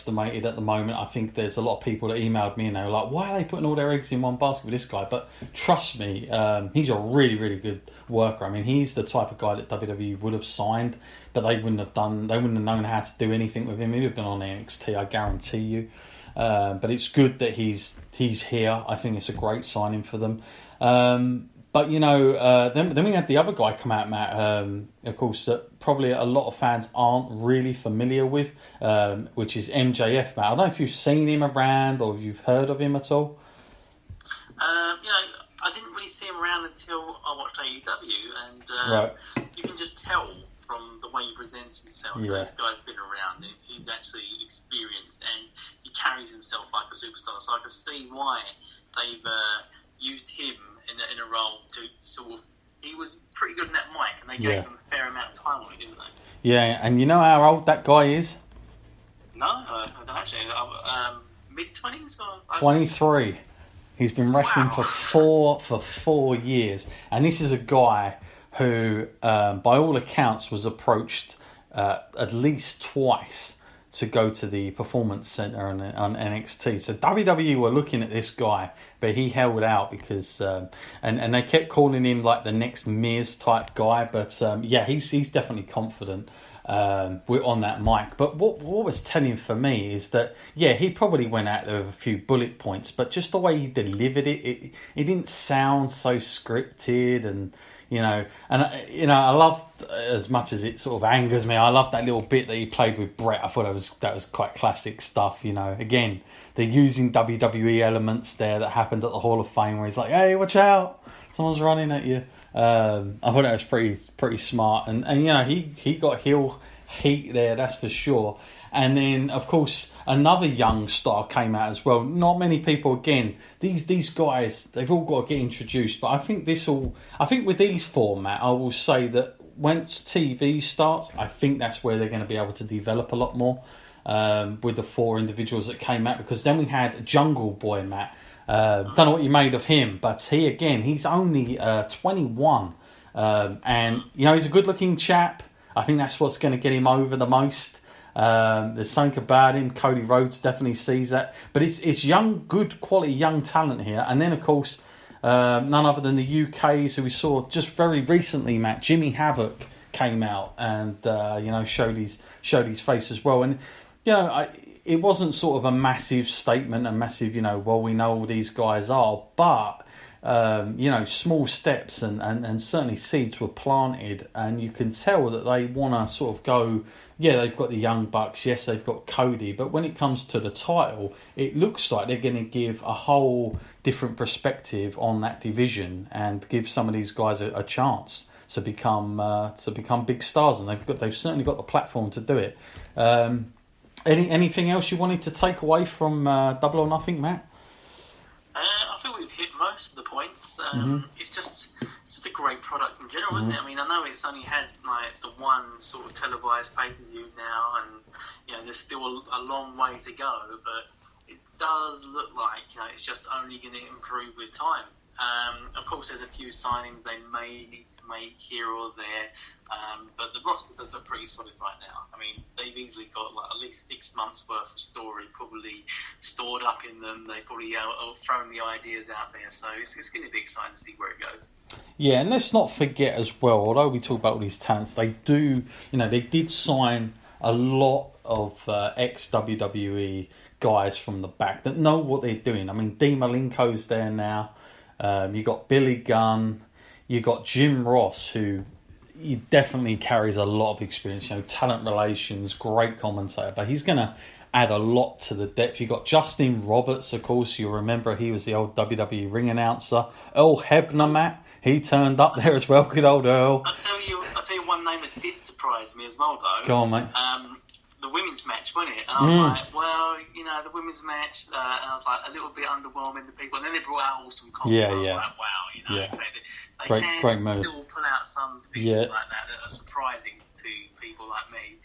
underestimated at the moment. I think there's a lot of people that emailed me and they were like, why are they putting all their eggs in one basket with this guy? But trust me, he's a really, really good worker. I mean, he's the type of guy that WWE would have signed, but they wouldn't have known how to do anything with him. He'd have been on NXT, I guarantee you. But it's good that he's here. I think it's a great signing for them. But, you know, then we had the other guy come out, Matt, of course, that probably a lot of fans aren't really familiar with, which is MJF, Matt. I don't know if you've seen him around or if you've heard of him at all. You know, I didn't really see him around until I watched AEW, and Right. You can just tell from the way he presents himself that this guy's been around. He's actually experienced, and he carries himself like a superstar. So I can see why they've used him in a role to sort of. He was pretty good in that mic, and they gave him a fair amount of time on it, didn't they? Yeah, and you know how old that guy is? No, I don't actually. Mid-20s? 23. He's been wrestling for 4 years, and this is a guy who, by all accounts, was approached at least twice to go to the Performance Center on NXT. So WWE were looking at this guy, but he held out because, and they kept calling him like the next Miz type guy. But he's definitely confident on that mic. But what was telling for me is that he probably went out there with a few bullet points, but just the way he delivered it didn't sound so scripted and. I love, as much as it sort of angers me, I love that little bit that he played with Brett. I thought that was quite classic stuff. You know, again, they're using WWE elements there that happened at the Hall of Fame, where he's like, "Hey, watch out, someone's running at you." I thought that was pretty smart, and you know, he got heel heat there, that's for sure. And then, of course, another young star came out as well. Not many people, again, these guys, they've all got to get introduced. But I think with these four, Matt, I will say that once TV starts, I think that's where they're going to be able to develop a lot more with the four individuals that came out. Because then we had Jungle Boy, Matt. Don't know what you made of him, but he's only 21. And, you know, he's a good-looking chap. I think that's what's going to get him over the most. There's something about him. Cody Rhodes definitely sees that. But it's young, good quality young talent here. And then, of course, none other than the UKs who we saw just very recently, Matt. Jimmy Havoc came out and showed his face as well. And you know, it wasn't sort of a massive statement, a massive we know who these guys are, but. Small steps and certainly seeds were planted, and you can tell that they want to sort of go. Yeah, they've got the Young Bucks. Yes, they've got Cody, but when it comes to the title, it looks like they're going to give a whole different perspective on that division and give some of these guys a chance to become big stars, and they've certainly got the platform to do it. Anything else you wanted to take away from Double or Nothing, Matt? I think we've hit most of the points. It's just a great product in general, isn't it? I mean, I know it's only had like the one sort of televised pay-per-view now, and you know, there's still a long way to go, but it does look like it's just only going to improve with time. Of course, there's a few signings they may need to make here or there, but the roster does look pretty solid right now. I mean, they've easily got like at least 6 months worth of story probably stored up in them. They probably are throwing the ideas out there, so it's going to be exciting to see where it goes. Yeah, and let's not forget as well, although we talk about all these talents, they did sign a lot of ex-WWE guys from the back that know what they're doing. I mean, Dean Malenko's there now. You got Billy Gunn, you got Jim Ross, who he definitely carries a lot of experience. Talent relations, great commentator, but he's going to add a lot to the depth. You got Justin Roberts, of course. You'll remember he was the old WWE ring announcer. Earl Hebner, Matt, he turned up there as well. Good old Earl. I'll tell you one name that did surprise me as well, though. Go on, mate. The women's match, wasn't it? And I was like, well, the women's match, and I was like, a little bit underwhelming to people. And then they brought out awesome content. Yeah. I was like, wow, they great can move. still pull out some things like that are surprising to people like me.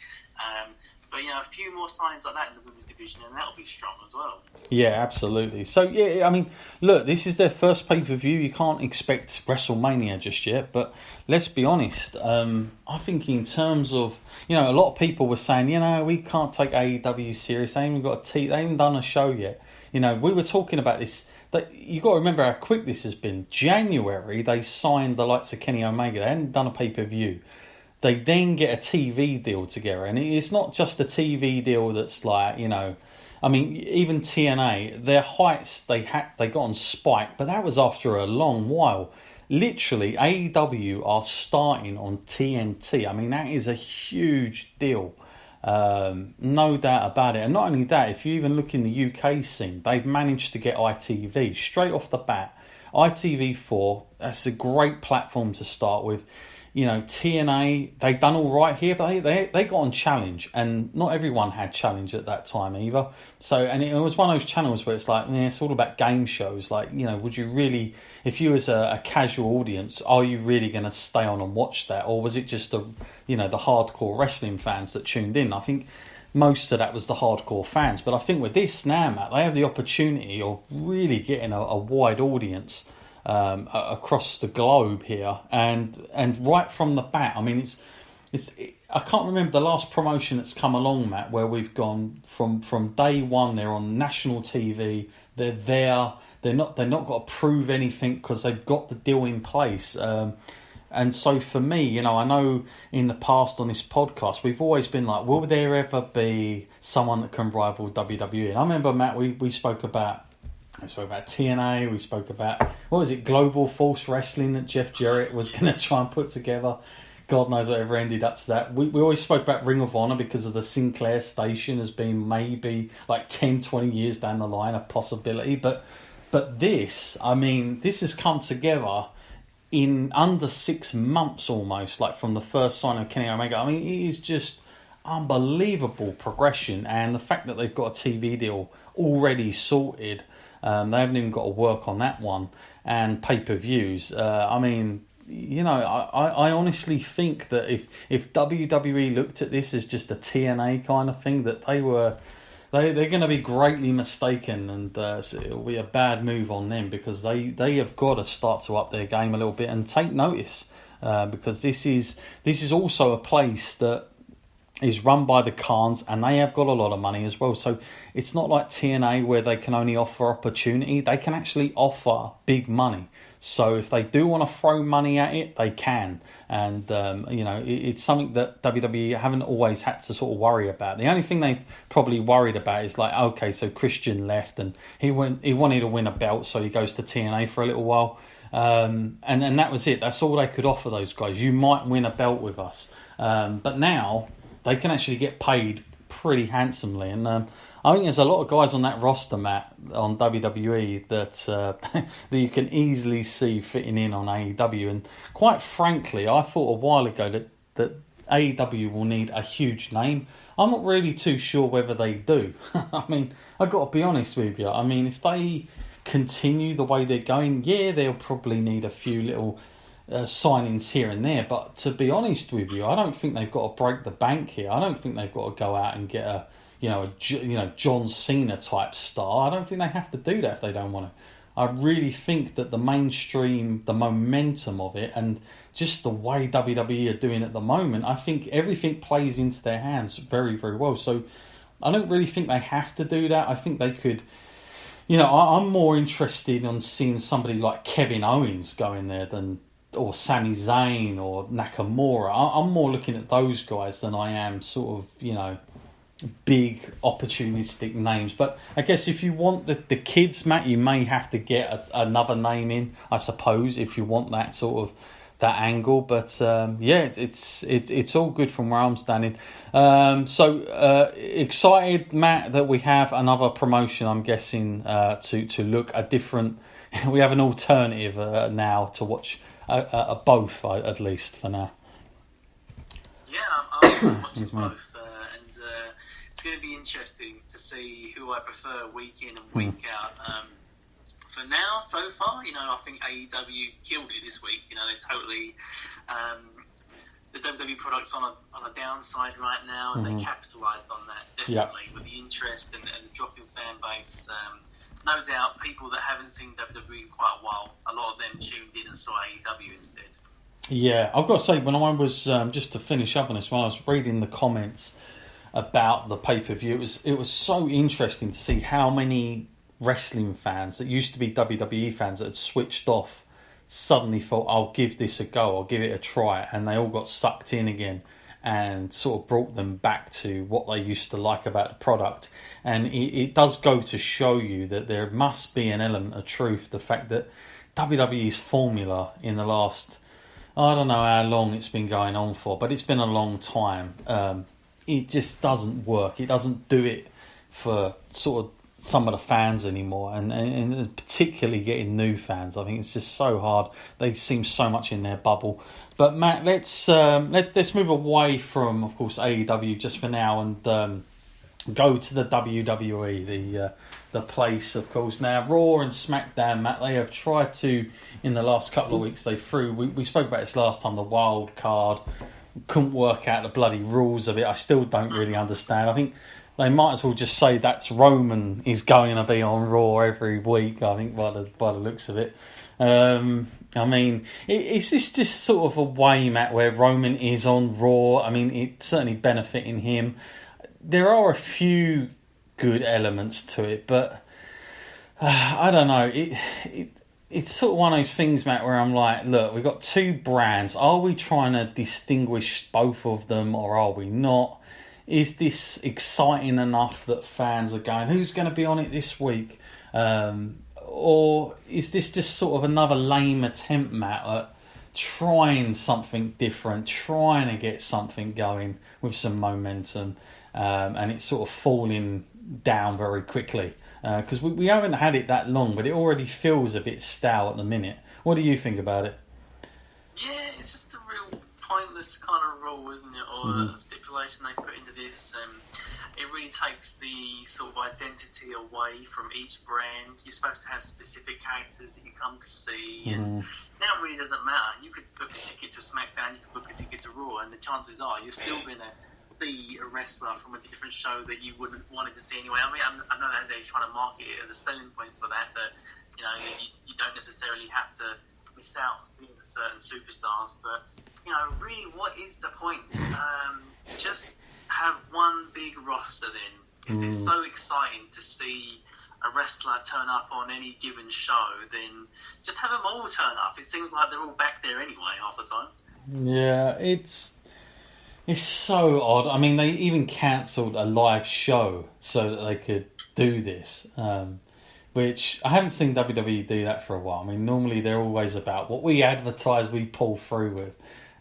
But a few more signs like that in the women's division, and that'll be strong as well. Yeah, absolutely. So yeah, I mean, look, this is their first pay-per-view. You can't expect WrestleMania just yet, but let's be honest. I think in terms of, a lot of people were saying, we can't take AEW serious. They haven't done a show yet. We were talking about this. You got to remember how quick this has been. January, they signed the likes of Kenny Omega. They hadn't done a pay-per-view. They then get a TV deal together, and it's not just a TV deal that's like, I mean, even TNA, their heights they got on Spike, but that was after a long while. Literally, AEW are starting on TNT. I mean, that is a huge deal. No doubt about it. And not only that, if you even look in the UK scene, they've managed to get ITV straight off the bat. ITV4, that's a great platform to start with. TNA, they've done all right here, but they got on Challenge, and not everyone had Challenge at that time either. So, and it was one of those channels where it's like, it's all about game shows. Like, would you really, if you as a casual audience, are you really going to stay on and watch that? Or was it just the hardcore wrestling fans that tuned in? I think most of that was the hardcore fans. But I think with this now, Matt, they have the opportunity of really getting a wide audience across the globe here, and right from the bat. I mean, I can't remember the last promotion that's come along, Matt, where we've gone from day one. They're on national TV. They're there. They're not got to prove anything because they've got the deal in place. And so for me, I know in the past on this podcast we've always been like, will there ever be someone that can rival WWE? And I remember, Matt, we spoke about TNA, we spoke about, Global Force Wrestling that Jeff Jarrett was going to try and put together. God knows whatever ended up to that. We always spoke about Ring of Honor because of the Sinclair station as being maybe like 10, 20 years down the line, a possibility. But this, I mean, this has come together in under 6 months almost, like from the first sign of Kenny Omega. I mean, it is just unbelievable progression, and the fact that they've got a TV deal already sorted. They haven't even got to work on that one, and pay-per-views. I mean, I honestly think that if WWE looked at this as just a TNA kind of thing, that they're going to be greatly mistaken, and it'll be a bad move on them, because they have got to start to up their game a little bit and take notice, because this is also a place that is run by the Khans, and they have got a lot of money as well. So it's not like TNA where they can only offer opportunity. They can actually offer big money. So if they do want to throw money at it, they can. And, it's something that WWE haven't always had to sort of worry about. The only thing they've probably worried about is like, okay, so Christian left and he wanted to win a belt, so he goes to TNA for a little while. And that was it. That's all they could offer those guys. You might win a belt with us. But now they can actually get paid pretty handsomely. And I think there's a lot of guys on that roster, Matt, on WWE that that you can easily see fitting in on AEW. And quite frankly, I thought a while ago that AEW will need a huge name. I'm not really too sure whether they do. I mean, I've got to be honest with you. I mean, if they continue the way they're going, they'll probably need a few little signings here and there, but to be honest with you, I don't think they've got to break the bank here. I don't think they've got to go out and get a John Cena type star. I don't think they have to do that if they don't want to. I really think that the mainstream, the momentum of it, and just the way WWE are doing at the moment, I think everything plays into their hands very, very well. So I don't really think they have to do that. I think they could. I'm more interested in seeing somebody like Kevin Owens go in there or Sami Zayn or Nakamura. I'm more looking at those guys than I am sort of, big opportunistic names. But I guess if you want the kids, Matt, you may have to get another name in, I suppose, if you want that sort of that angle. But it's all good from where I'm standing. So excited, Matt, that we have another promotion, I'm guessing, to look a different. We have an alternative now to watch. Both, at least for now. Yeah, I'm watching both, and it's going to be interesting to see who I prefer week in and week out. For now, so far, I think AEW killed it this week. They totally the WWE product's on a downside right now, and they capitalised on that definitely with the interest and the drop in fan base. No doubt, people that haven't seen WWE in quite a while, a lot of them tuned in and saw AEW instead. Yeah, I've got to say, when I was just to finish up on this, when I was reading the comments about the pay-per-view, it was so interesting to see how many wrestling fans that used to be WWE fans that had switched off suddenly thought, I'll give this a go, I'll give it a try, and they all got sucked in again and sort of brought them back to what they used to like about the product. And it does go to show you that there must be an element of truth, the fact that WWE's formula in the last, I don't know how long it's been going on for, but it's been a long time. It just doesn't work. It doesn't do it for sort of some of the fans anymore, and particularly getting new fans. I think it's just so hard. They seem so much in their bubble. But Matt, let's move away from, of course, AEW just for now, and go to the WWE, the place, of course. Now, Raw and SmackDown, Matt, they have tried to, in the last couple of weeks, we spoke about this last time, the wild card, couldn't work out the bloody rules of it. I still don't really understand. I think they might as well just say that's Roman is going to be on Raw every week, I think, by the looks of it. I mean, is this just sort of a way, Matt, where Roman is on Raw? I mean, it's certainly benefiting him. There are a few good elements to it, but I don't know. It's sort of one of those things, Matt, where I'm like, look, we've got two brands. Are we trying to distinguish both of them, or are we not? Is this exciting enough that fans are going, who's going to be on it this week? Or is this just sort of another lame attempt, Matt, at trying something different, trying to get something going with some momentum, and it's sort of falling down very quickly? Because we haven't had it that long, but it already feels a bit stale at the minute. What do you think about it? Yeah, it's just a real pointless kind of rule, isn't it? Or a stipulation they put into this. It really takes the sort of identity away from each brand. You're supposed to have specific characters that you come to see, and now it really doesn't matter. You could book a ticket to SmackDown, you could book a ticket to Raw, and the chances are you're still going to see a wrestler from a different show that you wouldn't wanted to see anyway. I mean, I know that they're trying to market it as a selling point for that you know, that you don't necessarily have to miss out seeing certain superstars, but you know, really, what is the point? Just have one big roster then. If it's so exciting to see a wrestler turn up on any given show, then just have them all turn up. It seems like they're all back there anyway half the time. Yeah, it's so odd. I mean, they even cancelled a live show so that they could do this, which I haven't seen WWE do that for a while. I mean, normally they're always about what we advertise, we pull through with.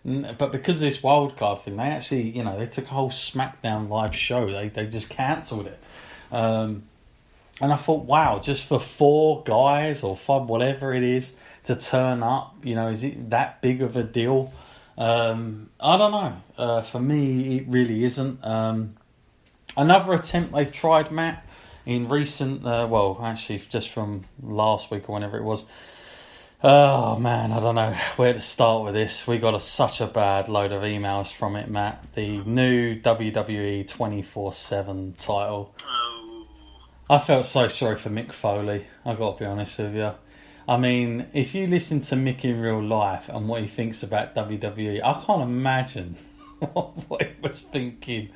But because of this wildcard thing, they actually, you know, they took a whole SmackDown live show. They just cancelled it. And I thought, wow, just for 4 guys or 5, whatever it is, to turn up, you know, is it that big of a deal? I don't know. For me, it really isn't. Another attempt they've tried, Matt, in recent, actually just from last week or whenever it was. Oh man, I don't know where to start with this. We got such a bad load of emails from it, Matt. The new WWE 24/7 title. Oh. I felt so sorry for Mick Foley, I got to be honest with you. I mean, if you listen to Mick in real life and what he thinks about WWE, I can't imagine what he was thinking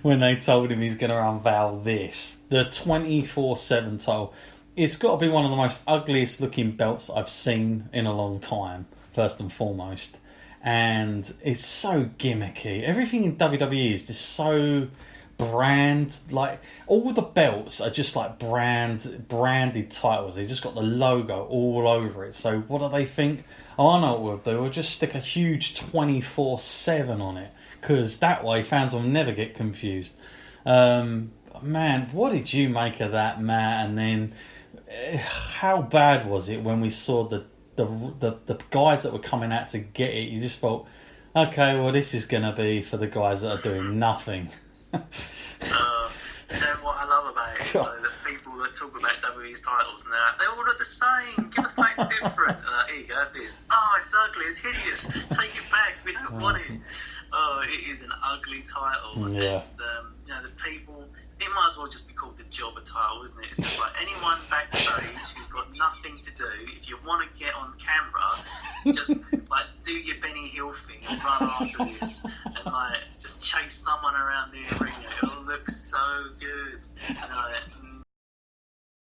when they told him he's going to unveil this. The 24/7 title. It's got to be one of the most ugliest looking belts I've seen in a long time, first and foremost. And it's so gimmicky. Everything in WWE is just so brand, like all the belts are just like branded titles. They just got the logo all over it. So what do they think? Oh, I know what we'll do. We'll just stick a huge 24/7 on it, because that way fans will never get confused. Man, what did you make of that, Matt? And then how bad was it when we saw the guys that were coming out to get it? You just thought, okay, well, this is going to be for the guys that are doing nothing. You know what I love about it is though, that people that talk about WWE's titles now, they all look the same. Give us something different. Here you go, have this. Oh, it's ugly, it's hideous. Take it back. We don't want it. Oh, it is an ugly title. Yeah. And, you know, the people, it might as well just be called the jobber title, isn't it? It's just like anyone backstage who's got nothing to do, if you want to get on camera, just like do your Benny Hill thing and run after this and like just chase someone around the arena. It'll look so good.